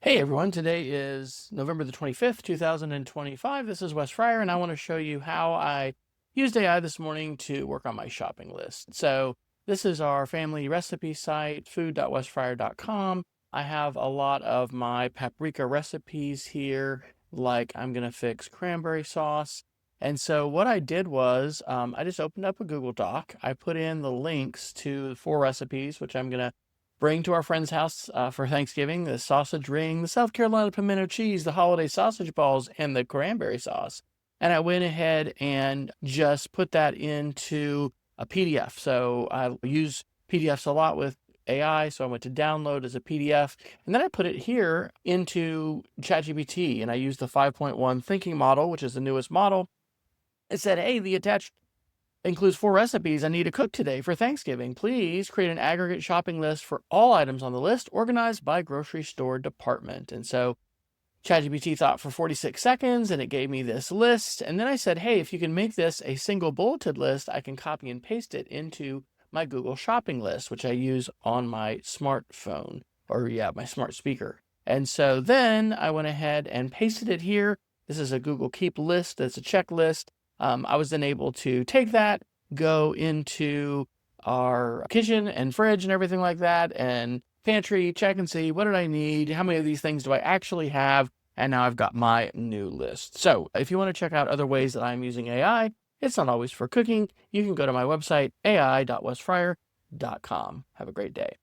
Hey everyone, today is November the 25th, 2025. This is Wes Fryer, and I want to show you how I used AI this morning to work on my shopping list. So this is our family recipe site, food.wesfryer.com. I have a lot of my paprika recipes here, like I'm going to fix cranberry sauce. And so what I did was I just opened up a Google Doc. I put in the links to the 4 recipes, which I'm going to bring to our friend's house for Thanksgiving: the sausage ring, the South Carolina pimento cheese, the holiday sausage balls, and the cranberry sauce. And I went ahead and just put that into a PDF. So I use PDFs a lot with AI. So I went to download as a PDF, and then I put it here into ChatGPT, and I used the 5.1 thinking model, which is the newest model. It said, hey, the attached includes 4 recipes I need to cook today for Thanksgiving. Please create an aggregate shopping list for all items on the list, organized by grocery store department. And so ChatGPT thought for 46 seconds and it gave me this list. And then I said, hey, if you can make this a single bulleted list, I can copy and paste it into my Google shopping list, which I use on my smartphone, or my smart speaker. And so then I went ahead and pasted it here. This is a Google Keep list. That's a checklist. I was then able to take that, go into our kitchen and fridge and everything like that, and pantry, check and see what did I need, how many of these things do I actually have, and now I've got my new list. So if you want to check out other ways that I'm using AI, it's not always for cooking. You can go to my website, ai.wesfryer.com. Have a great day.